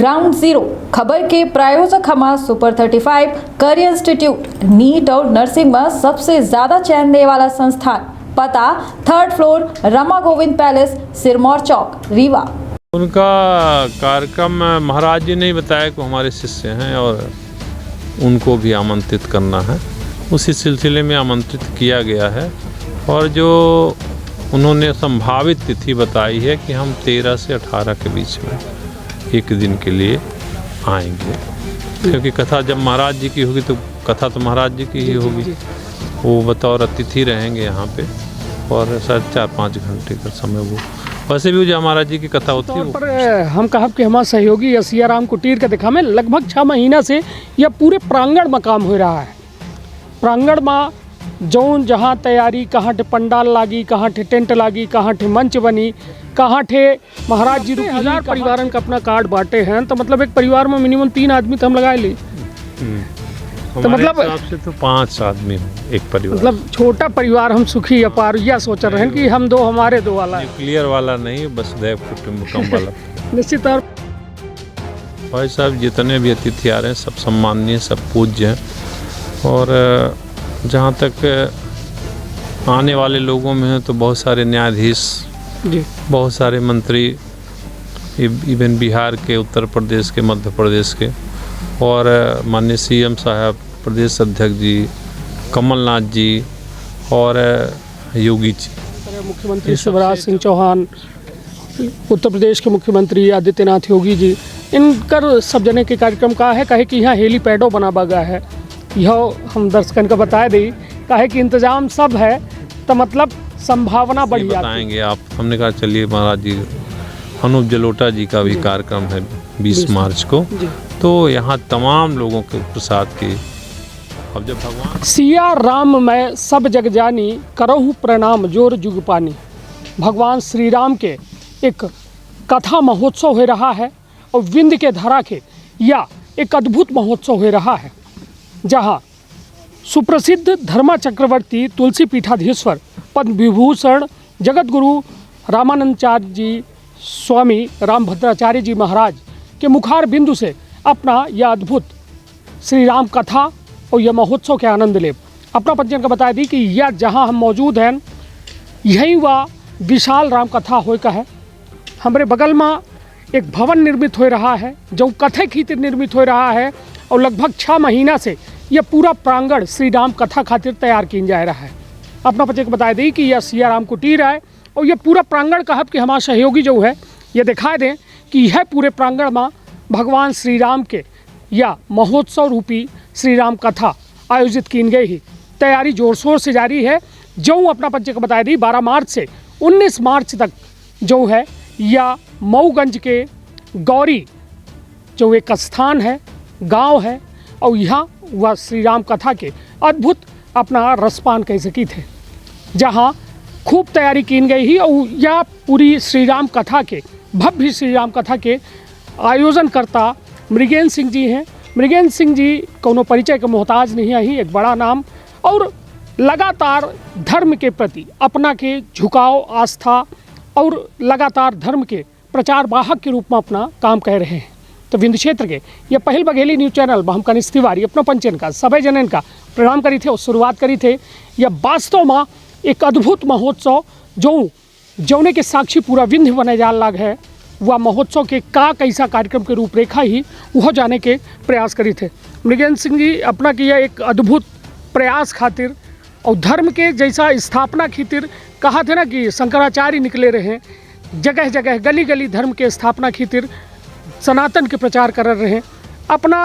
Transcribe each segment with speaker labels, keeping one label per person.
Speaker 1: Ground zero खबर के प्रायोजक हमारा सुपर 35 करियर इंस्टीट्यूट नीट और नर्सिंग में सबसे ज्यादा चयन देने वाला संस्थान। पता 3rd floor Rama Govind palace, Sirmaur Chowk, Rewa.
Speaker 2: उनका कार्यक्रम महाराज जी ने ही बताया कि हमारे शिष्य हैं और उनको भी आमंत्रित करना है। उसी सिलसिले में आमंत्रित किया गया है और जो उन्होंने संभावित तिथि बताई है कि हम 13 से 18 के बीच में एक दिन के लिए आएंगे, क्योंकि कथा जब महाराज जी की होगी तो कथा तो महाराज जी की ही होगी। वो बतौर अतिथि रहेंगे यहाँ पे और शायद 4-5 घंटे का समय वो वैसे भी जो महाराज जी की कथा होती है
Speaker 3: पर हम कहब कि हमारे सहयोगी सियाराम कुटीर के देखा में लगभग 6 महीना से यह पूरे प्रांगण में काम हो रहा है। प्रांगण में जौन जहाँ तैयारी, कहाँ ठे पंडाल लागी, कहाँ ठे टेंट लागी, कहाँ ठे मंच बनी, कहाँ ठे महाराज जी 1000 परिवारन का अपना कार्ड बांटे हैं। तो मतलब एक परिवार में मिनिमम 3 आदमी तो हम लगाए ली।
Speaker 2: तो मतलब से तो 5 आदमी एक परिवार,
Speaker 3: मतलब छोटा परिवार हम सुखी अपार यह सोच रहे हैं कि हम 2 हमारे 2 वाला
Speaker 2: न्यूक्लियर वाला नहीं, वसुधैव कुटुंबकम वाला।
Speaker 3: निश्चित तौर
Speaker 2: भाई साहब जितने भी अतिथि आ रहे हैं सब सम्माननीय, सब पूज्य हैं और जहाँ तक आने वाले लोगों में है तो बहुत सारे न्यायाधीश
Speaker 3: जी,
Speaker 2: बहुत सारे मंत्री, इवन बिहार के, उत्तर प्रदेश के, मध्य प्रदेश के और माननीय CM साहब, प्रदेश अध्यक्ष जी कमलनाथ जी और योगी जी,
Speaker 3: मुख्यमंत्री शिवराज सिंह चौहान, उत्तर प्रदेश के मुख्यमंत्री आदित्यनाथ योगी जी, इनकर सब जने के कार्यक्रम का है। कहे कि यहाँ हेलीपैडो बना बगा है। यह हम दर्शकन का बता दें कहे कि इंतजाम सब है, तो मतलब संभावना बढ़ी
Speaker 2: बताएंगे आप। हमने कहा चलिए महाराज जी, अनुप जलोटा जी का भी कार्यक्रम है 20 मार्च को, तो यहाँ तमाम लोगों के प्रसाद की। अब जब भगवान
Speaker 3: सिया राम मैं सब जग जानी, करहु प्रणाम जोर जुग पानी। भगवान श्री राम के एक कथा महोत्सव हो रहा है और विंध्य के धरा के या एक अद्भुत महोत्सव हो रहा है, जहाँ सुप्रसिद्ध धर्मा चक्रवर्ती तुलसी पीठाधीश्वर पद्म विभूषण जगत गुरु रामानंदाचार्य जी स्वामी रामभद्राचार्य जी महाराज के मुखार बिंदु से अपना यह अद्भुत श्री राम कथा और यह महोत्सव के आनंद ले। अपना पंचन का बता दी कि यह जहां हम मौजूद हैं यहीं वह विशाल राम कथा हो का है। हमारे बगल में एक भवन निर्मित हो रहा है जो कथे खातिर निर्मित हो रहा है और लगभग 6 महीना से यह पूरा प्रांगण श्री राम कथा खातिर तैयार किया जा रहा है। अपना पंचन को बता दी कि यह सियाराम कुटीर है और यह पूरा प्रांगण कहब कि हमारा सहयोगी जो है ये दिखा दें कि यह पूरे प्रांगण में भगवान श्री राम के या महोत्सव रूपी श्री राम कथा आयोजित की गई ही तैयारी जोर शोर से जारी है। जो अपना पंचक बता दी 12 मार्च से 19 मार्च तक जो है या मऊगंज के गौरी जो एक स्थान है, गांव है और यहाँ वह श्री राम कथा के अद्भुत अपना रसपान कह सकी थे, जहाँ खूब तैयारी की गई ही। और यह पूरी श्री राम कथा के भव्य श्री राम कथा के आयोजनकर्ता मृगेंद्र सिंह जी हैं। मृगेंद्र सिंह जी कोनो परिचय के मोहताज नहीं है, ही एक बड़ा नाम और लगातार धर्म के प्रति अपना के झुकाव, आस्था और लगातार धर्म के प्रचार वाहक के रूप में अपना काम कर रहे हैं। तो विंध्य क्षेत्र के ये पहल बघेली न्यूज़ चैनल हम कनिष्ठ तिवारी अपना पंचन का सभी जनन का प्रणाम करी थे और शुरुआत करी थे। यह वास्तव में एक अद्भुत महोत्सव जौने के साक्षी पूरा विंध्य बने जाल लाग है, वह महोत्सव के का कैसा कार्यक्रम के रूपरेखा ही वह जाने के प्रयास करी थे। मृगेंद्र सिंह जी अपना किया एक अद्भुत प्रयास खातिर और धर्म के जैसा स्थापना खातिर कहा थे ना कि शंकराचार्य निकले रहे, जगह जगह गली गली धर्म के स्थापना खातिर सनातन के प्रचार कर रहे हैं। अपना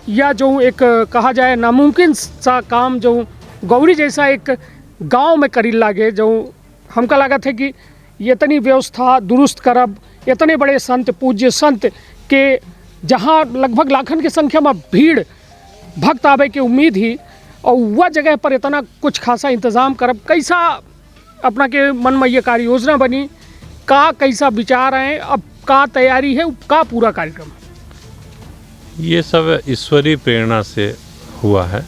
Speaker 3: या जो एक कहा जाए नामुमकिन सा काम जो गौरी जैसा एक गांव में करी लागे, जो हमका लागत है कि इतनी व्यवस्था दुरुस्त करब, इतने बड़े संत पूज्य संत के जहां लगभग लाखन की संख्या में भीड़ भक्त आवे की उम्मीद ही और वह जगह पर इतना कुछ खासा इंतज़ाम करब, कैसा अपना के मन में ये कार्य योजना बनी, का कैसा विचार है, अब का तैयारी है, का पूरा कार्यक्रम?
Speaker 2: ये सब ईश्वरीय प्रेरणा से हुआ है।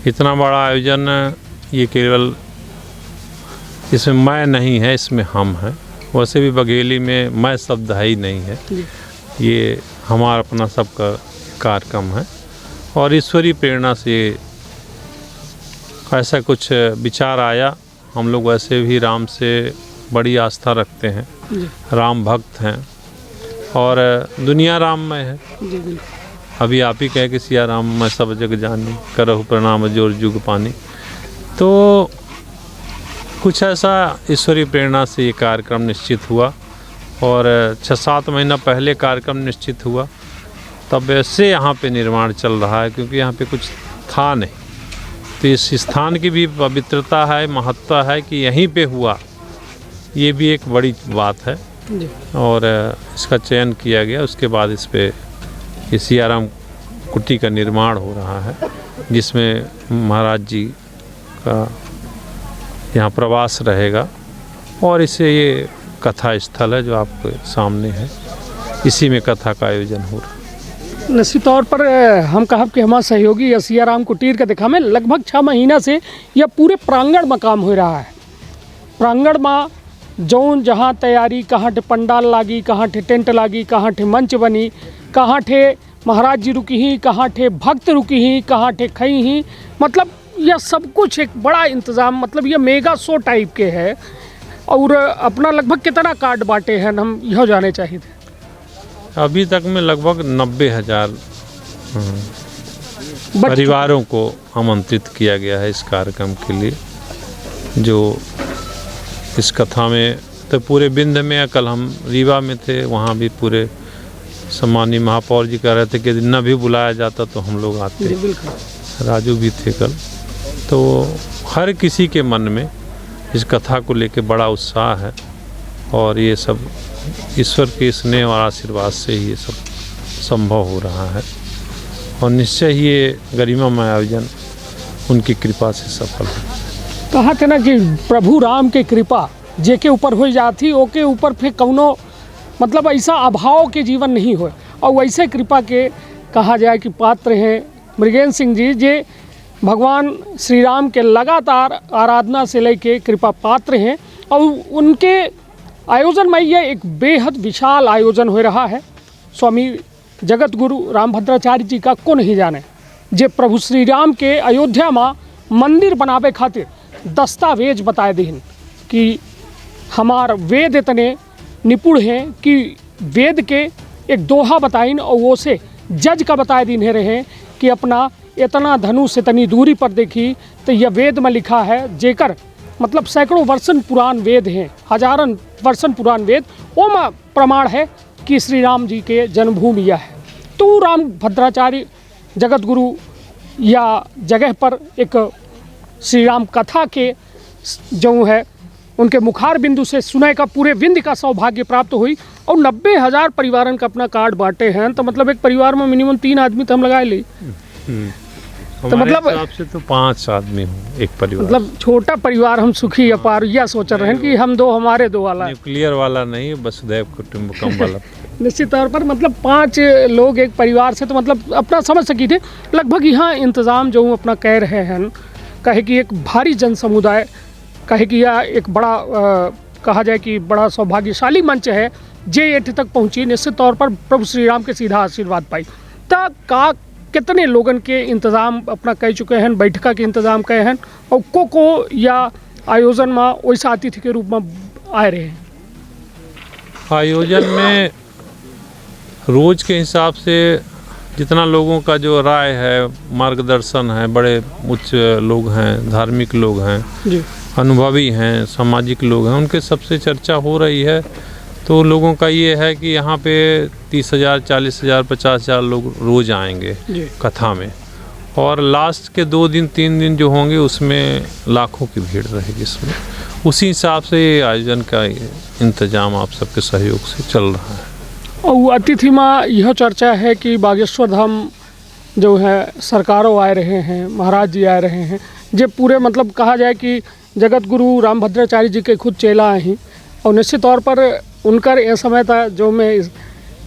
Speaker 2: इतना बड़ा आयोजन ये केवल इसमें मैं नहीं है, इसमें हम हैं। वैसे भी बघेली में मैं शब्द है ही नहीं है, ये हमारा अपना सबका कार्यक्रम है और ईश्वरीय प्रेरणा से ऐसा कुछ विचार आया। हम लोग वैसे भी राम से बड़ी आस्था रखते हैं, राम भक्त हैं और दुनिया राममय है।
Speaker 3: जी बिल्कुल।
Speaker 2: अभी आप ही कहे कि सिया राम मैं सब जग जानी, करहु प्रणाम जोर जुग पानी। तो कुछ ऐसा ईश्वरीय प्रेरणा से ये कार्यक्रम निश्चित हुआ और 6-7 महीना पहले कार्यक्रम निश्चित हुआ, तब से यहाँ पे निर्माण चल रहा है क्योंकि यहाँ पे कुछ था नहीं। तो इस स्थान की भी पवित्रता है, महत्ता है कि यहीं पे हुआ, ये भी एक बड़ी बात है।
Speaker 3: जी।
Speaker 2: और इसका चयन किया गया, उसके बाद इस पे सियाराम कुटी का निर्माण हो रहा है जिसमें महाराज जी का यहाँ प्रवास रहेगा और इससे ये कथा स्थल है जो आपके सामने है, इसी में कथा का आयोजन हो रहा है।
Speaker 3: निश्चित तौर पर हम कहब कि हमारे सहयोगी सियाराम कुटीर के देखा में लगभग 6 महीना से यह पूरे प्रांगण में काम हो रहा है। प्रांगण में जौन जहाँ तैयारी, कहाँ ठे पंडाल लागी, कहाँ ठे टेंट लागी, कहाँ ठे मंच बनी, कहाँ ठे महाराज जी रुकी ही, कहाँ ठे भक्त रुकी ही, कहाँ ठे खई ही, मतलब यह सब कुछ एक बड़ा इंतज़ाम, मतलब ये मेगा शो टाइप के है। और अपना लगभग कितना कार्ड बांटे हैं हम यह जाने चाहिए थे।
Speaker 2: अभी तक में लगभग 90,000 परिवारों को आमंत्रित किया गया है इस कार्यक्रम के लिए। जो इस कथा में तो पूरे बिंद में, कल हम रीवा में थे, वहाँ भी पूरे सम्मानीय महापौर जी कह रहे थे कि न भी बुलाया जाता तो हम लोग आते। राजू भी थे कल। तो हर किसी के मन में इस कथा को लेके बड़ा उत्साह है और ये सब ईश्वर के स्नेह और आशीर्वाद से ही ये सब संभव हो रहा है और निश्चय ही ये गरिमामय आयोजन उनकी कृपा से सफल है।
Speaker 3: कहा थे ना कि प्रभु राम के कृपा जे के ऊपर हो जाती, ओके ऊपर फिर कौनो मतलब ऐसा अभाव के जीवन नहीं हो। और वैसे कृपा के कहा जाए कि पात्र हैं मृगेंद्र सिंह जी, जे भगवान श्री राम के लगातार आराधना से लेके कृपा पात्र हैं और उनके आयोजन में यह एक बेहद विशाल आयोजन हो रहा है। स्वामी जगत गुरु रामभद्राचार्य जी का को नहीं जाने, जे प्रभु श्री राम के अयोध्या में मंदिर बनावे खातिर दस्तावेज बताए दिन कि हमार वेद इतने निपुण हैं कि वेद के एक दोहा बताइन और वो से जज का बताए दिन रहे कि अपना इतना धनुष इतनी दूरी पर देखी तो यह वेद में लिखा है, जेकर मतलब सैकड़ों वर्षन पुरान वेद हैं, हजारन वर्षन पुरान वेद, वो में प्रमाण है कि श्री राम जी के जन्मभूमि यह है। तो राम भद्राचार्य जगत गुरु या जगह पर एक श्री राम कथा के जो है उनके मुखार बिंदु से सुनाई का पूरे विंध्य का सौभाग्य प्राप्त हुई और 90,000 परिवारन का अपना कार्ड बांटे हैं। तो मतलब एक परिवार में मिनिमम 3 आदमी तो हम लगाए ली।
Speaker 2: तो मतलब आपसे तो 5 आदमी हो एक परिवार,
Speaker 3: मतलब छोटा परिवार, हम सुखी अपार यह सोच रहे हैं कि हम 2 हमारे 2 वाला,
Speaker 2: न्यूक्लियर वाला नहीं, वसुधैव कुटुंबकम वाला।
Speaker 3: निश्चित तौर पर मतलब 5 लोग एक परिवार से, तो मतलब अपना समझ सकी थे लगभग यहाँ इंतज़ाम जो अपना कह रहे हैं, कहे कि एक भारी जन समुदाय, कहे कि यह एक बड़ा कहा जाए कि बड़ा सौभाग्यशाली मंच है जे एठ तक पहुँची। निश्चित तौर पर प्रभु श्री राम के सीधा आशीर्वाद पाई। तो का कितने लोगन के इंतज़ाम अपना कह चुके हैं, बैठका के इंतज़ाम कहे हैं और को या आयोजन में वैसा अतिथि के रूप में आए रहे हैं।
Speaker 2: आयोजन में रोज के हिसाब से जितना लोगों का जो राय है, मार्गदर्शन है, बड़े उच्च लोग हैं, धार्मिक लोग हैं
Speaker 3: जी,
Speaker 2: अनुभवी हैं, सामाजिक लोग हैं, उनके सबसे चर्चा हो रही है। तो लोगों का ये है कि यहाँ पे 30,000, 40,000, 50,000 लोग रोज आएंगे कथा में और लास्ट के 2 दिन 3 दिन जो होंगे उसमें लाखों की भीड़ रहेगी। इसमें उसी हिसाब से आयोजन का इंतजाम आप सबके सहयोग से चल रहा है।
Speaker 3: और अतिथि में यह चर्चा है कि बागेश्वर धाम जो है सरकारों आए रहे हैं, महाराज जी आए रहे हैं, जे पूरे मतलब कहा जाए कि जगत गुरु रामभद्राचार्य जी के खुद चेला हैं और निश्चित तौर पर उनकर यह समय था जो में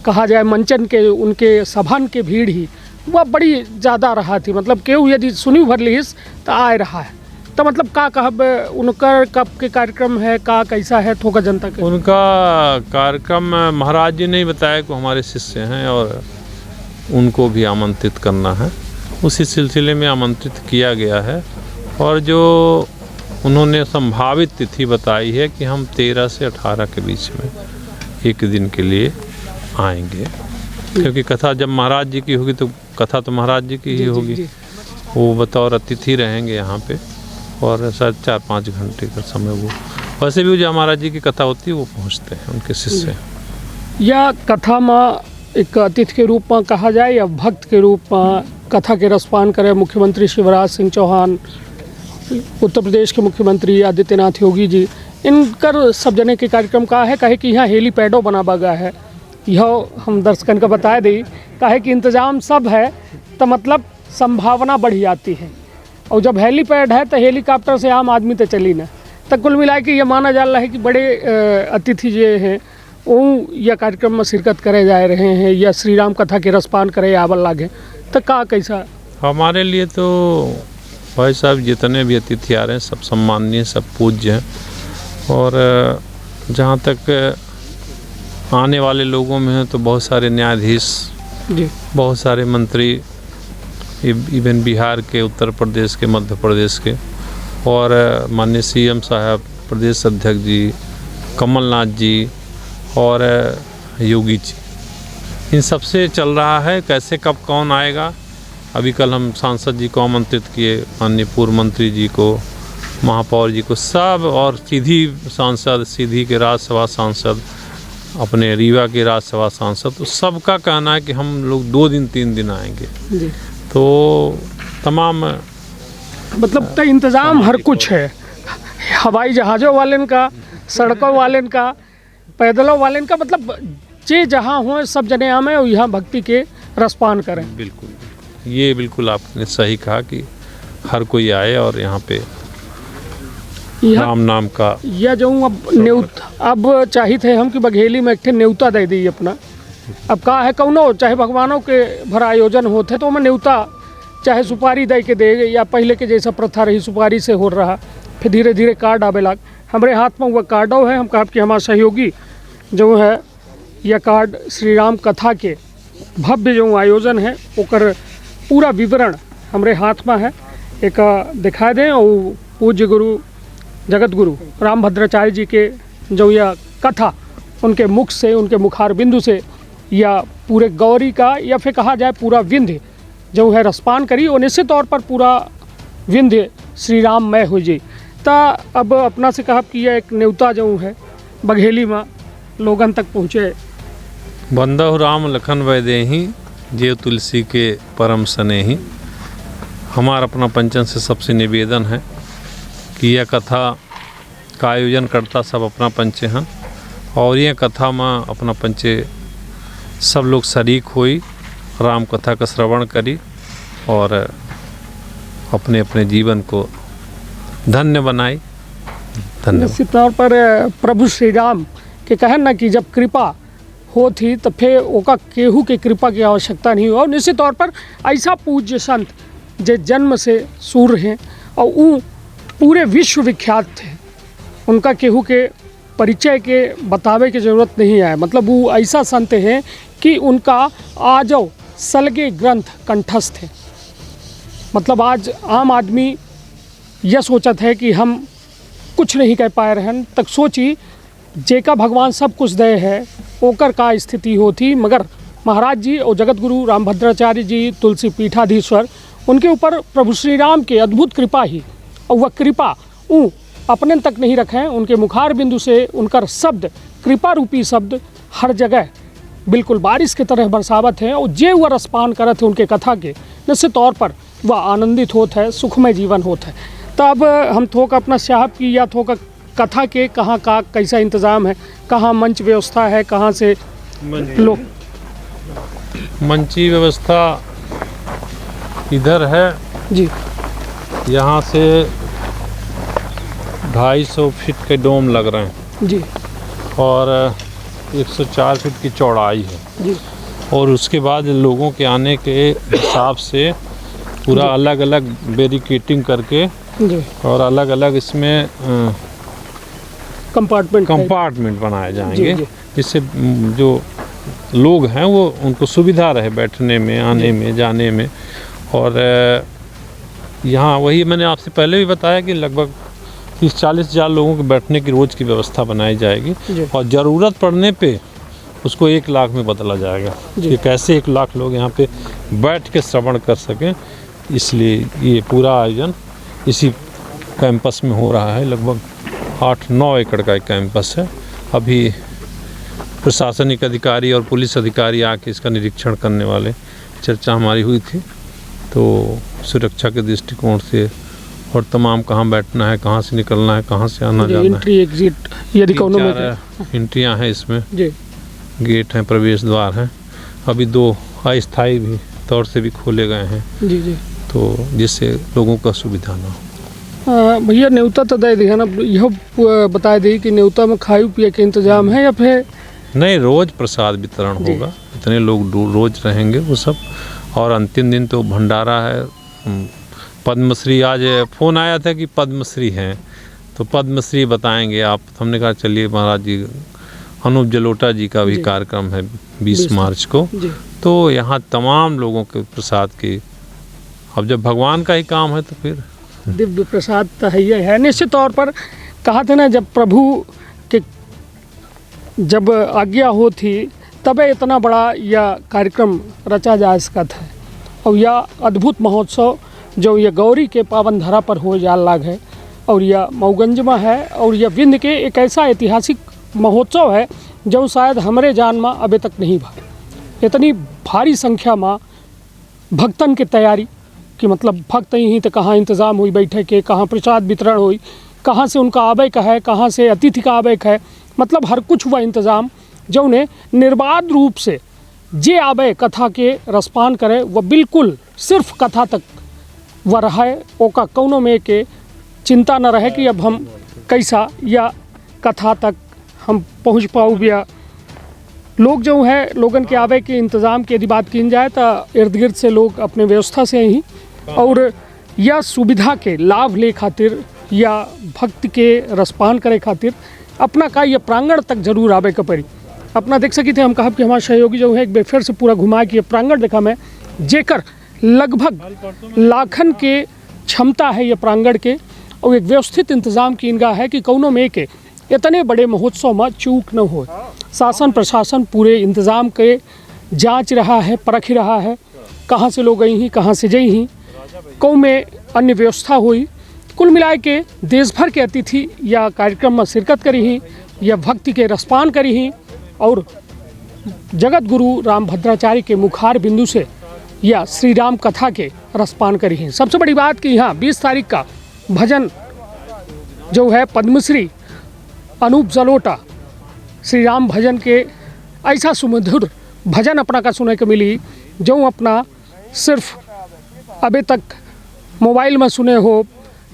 Speaker 3: कहा जाए मंचन के उनके सभान के भीड़ ही वह बड़ी ज़्यादा रहा थी। मतलब केहू यदि सुनी भर लीस तो आए रहा है। तो मतलब का कहब उनका कब के कार्यक्रम है, का कैसा है थोका जनता के?
Speaker 2: उनका कार्यक्रम महाराज जी ने ही बताया कि हमारे शिष्य हैं और उनको भी आमंत्रित करना है। उसी सिलसिले में आमंत्रित किया गया है और जो उन्होंने संभावित तिथि बताई है कि हम 13 से 18 के बीच में एक दिन के लिए आएंगे, क्योंकि कथा जब महाराज जी की होगी तो कथा तो महाराज जी की ही होगी। वो बतौर अतिथि रहेंगे यहाँ पे और शायद 4-5 घंटे का समय वो वैसे भी जो महाराज जी की कथा होती है वो पहुँचते हैं उनके शिष्य।
Speaker 3: या कथा में एक अतिथि के रूप में कहा जाए या भक्त के रूप में कथा के रसपान करे मुख्यमंत्री शिवराज सिंह चौहान, उत्तर प्रदेश के मुख्यमंत्री आदित्यनाथ योगी जी, इनकर सब जने के कार्यक्रम का है कहे कि यहाँ हेलीपैडो बना बगा है। यह हम दर्शकन को बता दी कहे कि इंतजाम सब है तो मतलब संभावना बढ़ जाती है। और जब हेलीपैड है तो हेलीकॉप्टर से आम आदमी तो चली ना। तो कुल मिला के ये माना जा रहा है कि बड़े अतिथि जो हैं वो यह कार्यक्रम में शिरकत करे जा रहे हैं या श्री राम कथा के रसपान करे आवल लागे। तो का कैसा?
Speaker 2: हमारे लिए तो भाई साहब जितने भी अतिथि आ रहे हैं सब सम्माननीय, सब पूज्य हैं और जहाँ तक आने वाले लोगों में हैं तो बहुत सारे न्यायाधीश
Speaker 3: जी,
Speaker 2: बहुत सारे मंत्री, इवन बिहार के, उत्तर प्रदेश के, मध्य प्रदेश के और माननीय सीएम साहब, प्रदेश अध्यक्ष जी, कमलनाथ जी और योगी जी, इन सब से चल रहा है कैसे कब कौन आएगा। अभी कल हम सांसद जी को आमंत्रित किए, माननीय पूर्व मंत्री जी को, महापौर जी को, सब और सीधी सांसद, सीधी के राज्यसभा सांसद, अपने रीवा के राज्यसभा सांसद, तो सबका कहना है कि हम लोग 2 दिन 3 दिन आएंगे।
Speaker 3: जी।
Speaker 2: तो तमाम
Speaker 3: मतलब तो इंतज़ाम हर कुछ है, हवाई जहाज़ों वाले का, सड़कों वाले का, पैदलों वाले का, मतलब जे जहाँ हो सब जने आमे और यहाँ भक्ति के रसपान करें।
Speaker 2: बिल्कुल, ये बिल्कुल आपने सही कहा कि हर कोई आए और यहाँ पे राम नाम का
Speaker 3: या जो अब चाहिए थे हम कि बघेली में एक ठे न्योता दे दी अपना। अब का है कौनो चाहे भगवानों के भर आयोजन होते तो मैं न्योता चाहे सुपारी दे के दे या पहले के जैसा प्रथा रही सुपारी से हो रहा, फिर धीरे धीरे कार्ड आवे लग। हमारे हाथ में वह कार्डो है, हम कहा कि हमारा सहयोगी जो है यह कार्ड श्री राम कथा के भव्य जो आयोजन है ओकर पूरा विवरण हमारे हाथ में है, एक दिखा दें। और पूज्य गुरु जगत गुरु राम भद्राचार्य जी के जो यह कथा उनके मुख से, उनके मुखार बिंदु से या पूरे गौरी का या फिर कहा जाए पूरा विंध्य जो है रसपान करी और निश्चित तौर पर पूरा विंध्य श्री राम मय हो जाए। तो अब अपना से कहा कि यह एक न्योता जो है बघेली में लोगन तक पहुँचे।
Speaker 2: बंदहु राम लखन वैदेही जे तुलसी के परम स्नेही। हमारा अपना पंचन से सबसे निवेदन है कि यह कथा का आयोजन करता सब अपना पंचे हैं और यह कथा में अपना पंचे सब लोग शरीक हुई, राम कथा का श्रवण करी और अपने अपने जीवन को धन्य बनाई। धन्यवाद।
Speaker 3: निश्चित तौर पर प्रभु श्री राम के कहन ना कि जब कृपा हो थी तो फिर ओका केहू के कृपा की आवश्यकता नहीं हो। और निश्चित तौर पर ऐसा पूज्य संत जे जन्म से सूर्य हैं और वो पूरे विश्व विख्यात थे, उनका केहू के परिचय के बतावे की ज़रूरत नहीं है। मतलब वो ऐसा संत हैं कि उनका आजो सलगे ग्रंथ कंठस्थ है। मतलब आज आम आदमी यह सोचत है कि हम कुछ नहीं कह पाए रहन, तक सोची जेका भगवान सब कुछ दे है ओकर का स्थिति होती। मगर महाराज जी और जगत गुरु राम भद्राचार्य जी, तुलसी पीठाधीश्वर, उनके ऊपर प्रभु श्री राम के अद्भुत कृपा ही, और वह कृपा वो अपने तक नहीं रखें, उनके मुखार बिंदु से उनका शब्द, कृपा रूपी शब्द हर जगह बिल्कुल बारिश की तरह बरसावत है। और जे वह रसपान करत है उनके कथा के, निश्चित तौर पर वह आनंदित होता है, सुखमय जीवन होता है। तब हम थोक अपना साहब की या थोक कथा के कहाँ का कैसा इंतज़ाम है, कहाँ मंच व्यवस्था है, कहाँ से लोग
Speaker 2: मंची व्यवस्था इधर है
Speaker 3: जी।
Speaker 2: यहाँ से 250 फीट के डोम लग रहे हैं
Speaker 3: जी
Speaker 2: और 104 फीट की चौड़ाई है
Speaker 3: जी।
Speaker 2: और उसके बाद लोगों के आने के हिसाब से पूरा अलग अलग बैरिकेटिंग करके
Speaker 3: जी।
Speaker 2: और अलग अलग इसमें कंपार्टमेंट बनाए जाएंगे,
Speaker 3: जी।
Speaker 2: जिससे जो लोग हैं वो उनको सुविधा रहे बैठने में, आने में, जाने में। और यहाँ वही मैंने आपसे पहले भी बताया कि लगभग 30-40 हज़ार लोगों के बैठने की रोज़ की व्यवस्था बनाई जाएगी और ज़रूरत पड़ने पे उसको 1 लाख में बदला जाएगा कि कैसे 1 लाख लोग यहाँ पे बैठ के श्रवण कर सकें। इसलिए ये पूरा आयोजन इसी कैंपस में हो रहा है। लगभग 8-9 एकड़ का एक कैंपस है। अभी प्रशासनिक अधिकारी और पुलिस अधिकारी आके इसका निरीक्षण करने वाले, चर्चा हमारी हुई थी। तो सुरक्षा के दृष्टिकोण से और तमाम कहाँ बैठना है, कहाँ से निकलना है, कहाँ से आना जाना है,
Speaker 3: एंट्री एग्जिट यदि कोनो में
Speaker 2: एंट्रियाँ हैं इसमें
Speaker 3: जी,
Speaker 2: गेट हैं, प्रवेश द्वार हैं। अभी 2 अस्थायी भी तौर से भी खोले गए हैं
Speaker 3: जी जी।
Speaker 2: तो जिससे लोगों का सुविधा ना हो।
Speaker 3: भैया न्योता तो दे दी है ना, यह बता दी कि न्योता में खाए पिए के इंतजाम है या फिर
Speaker 2: नहीं? रोज प्रसाद वितरण होगा, इतने लोग रोज रहेंगे वो सब। और अंतिम दिन तो भंडारा है। पद्मश्री, आज फ़ोन आया था कि पद्मश्री हैं, तो पद्मश्री बताएंगे आप। हमने कहा चलिए महाराज जी, अनूप जलोटा जी का भी कार्यक्रम है 20 मार्च को। तो यहाँ तमाम लोगों के प्रसाद की, अब जब भगवान का ही काम है तो फिर
Speaker 3: दिव्य प्रसाद तो है। निश्चित तौर पर कहा था ना, जब प्रभु के जब आज्ञा हो थी तबे इतना बड़ा यह कार्यक्रम रचा जा सकता है। और यह अद्भुत महोत्सव जो यह गौरी के पावन धरा पर हो जा लाग है, और यह मऊगंज में है, और यह विंध्य के एक ऐसा ऐतिहासिक महोत्सव है जो शायद हमारे जान में अभी तक नहीं भा। इतनी भारी संख्या में भक्तन की तैयारी कि मतलब भक्त ही तो कहाँ इंतज़ाम हुई बैठे के, कहाँ प्रसाद वितरण हुई, कहाँ से उनका आवे का है, कहाँ से अतिथि का आवे का है, मतलब हर कुछ हुआ इंतज़ाम जो ने निर्बाध रूप से जे आवे कथा के रसपान करे, वह बिल्कुल सिर्फ कथा तक वह रहे। ओका कौनों में के चिंता न रहे कि अब हम कैसा या कथा तक हम पहुँच पाऊँ। या लोग जो है लोगन के आवे के इंतज़ाम की यदि बात की जाए तो इर्द गिर्द से लोग अपने व्यवस्था से ही और यह सुविधा के लाभ ले खातिर या भक्त के रसपान करे खातिर अपना का यह प्रांगण तक जरूर आवे के पड़ी। अपना देख सकी थे हम कहा कि हमारे सहयोगी जो है एक बार फिर से पूरा घुमा के प्रांगण देखा मैं, जेकर लगभग लाखन के क्षमता है ये प्रांगण के, और एक व्यवस्थित इंतज़ाम की इनका है कि कौनों में के इतने बड़े महोत्सव में चूक न हो। शासन प्रशासन पूरे इंतज़ाम के जांच रहा है, परख रहा है, कहाँ से लोग गई ही, कहाँ से जई ही, कौ में अन्य व्यवस्था हुई। कुल मिलाए के देश भर के अतिथि या कार्यक्रम में शिरकत करी ही, या भक्ति के रसपान करी ही, और जगत गुरु रामभद्राचार्य के मुखार बिंदु से या श्री राम कथा के रसपान करी ही। सबसे बड़ी बात कि यहाँ 20 तारीख का भजन जो है पद्मश्री अनूप जलोटा श्री राम भजन के ऐसा सुमधुर भजन अपना का सुने को मिली जो अपना सिर्फ अभी तक मोबाइल में सुने हो,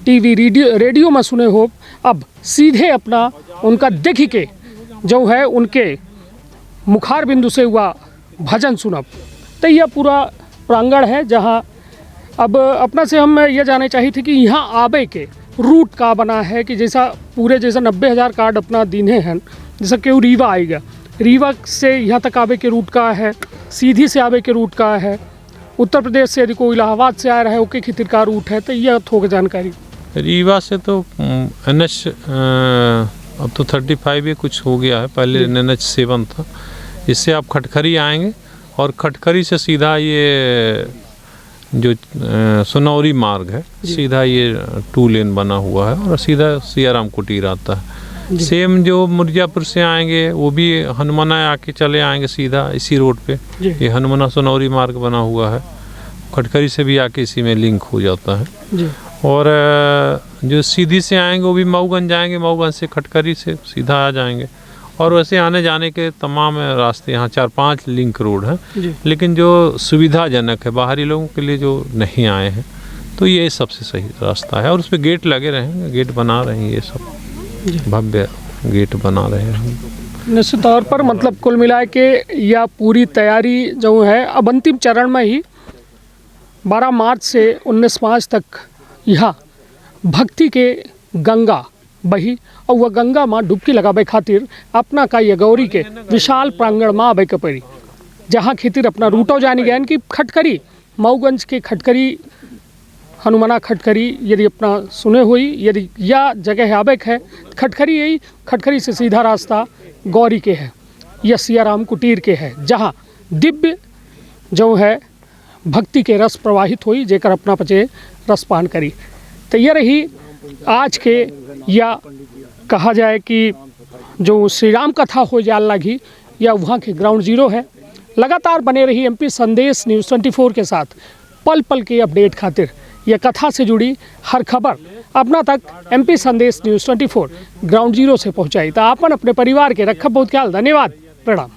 Speaker 3: टीवी रेडियो में सुने हो, अब सीधे अपना उनका देख के जो है उनके मुखार बिंदु से हुआ भजन सुनब। तो यह पूरा प्रांगण है जहाँ अब अपना से हम ये जानना चाहिए थे कि यहाँ आवे के रूट का बना है कि जैसा पूरे जैसा 90,000 कार्ड अपना दिने हैं, जैसा क्यों रीवा आएगा, रीवा से यहाँ तक आवे के रूट का है, सीधी से आवे के रूट का है, उत्तर प्रदेश से यदि कोई इलाहाबाद से आ रहा है ओके खितिर का रूट है। तो यह थोड़ी जानकारी।
Speaker 2: रीवा से तो NH अब तो 35 ये कुछ हो गया है, पहले NH 7 था। इससे आप खटखरी आएंगे और खटखरी से सीधा ये जो सुनौरी मार्ग है, सीधा ये 2 लेन बना हुआ है और सीधा सियाराम कुटीर आता है। सेम जो मिर्जापुर से आएंगे वो भी हनुमाना आके चले आएंगे सीधा इसी रोड पे, ये हनुमाना सुनौरी मार्ग बना हुआ है। खटखरी से भी आके इसी में लिंक हो जाता है। और जो सीधी से आएंगे वो भी मऊगंज जाएंगे, मऊगंज से खटखरी से सीधा आ जाएंगे। और वैसे आने जाने के तमाम रास्ते यहाँ 4-5 लिंक रोड हैं, लेकिन जो सुविधाजनक है बाहरी लोगों के लिए जो नहीं आए हैं तो ये सबसे सही रास्ता है। और उस पर गेट लगे रहेंगे, गेट बना रहे हैं, ये सब भव्य गेट बना रहे हैं।
Speaker 3: निश्चित तौर पर मतलब कुल मिला के यह पूरी तैयारी जो है अब अंतिम चरण में ही 12 मार्च से 19 मार्च तक यहाँ भक्ति के गंगा बही और वह गंगा माँ डुबकी लगावे खातिर अपना का ये गौरी के विशाल प्रांगण माँ आबे के पड़ी, जहाँ खातिर अपना रूटो जानी गया कि खटकरी मऊगंज के खटकरी हनुमाना खटकरी यदि अपना सुने हुई यदि यह जगह आबे है खटकरी, यही खटकरी से सीधा रास्ता गौरी के है या सियाराम कुटीर के है, जहाँ दिव्य जो है भक्ति के रस प्रवाहित हुई जेकर अपना पचे रसपान करी। तो यह रही आज के या कहा जाए कि जो श्री राम कथा हो जाल लगी या वहाँ के ग्राउंड जीरो है। लगातार बने रही एमपी संदेश न्यूज़ 24 के साथ पल पल के अपडेट खातिर यह कथा से जुड़ी हर खबर अपना तक एमपी संदेश न्यूज़ 24 ग्राउंड जीरो से पहुँचाई। तो आपन अपने परिवार के रखब बहुत ख्याल। धन्यवाद, प्रणाम।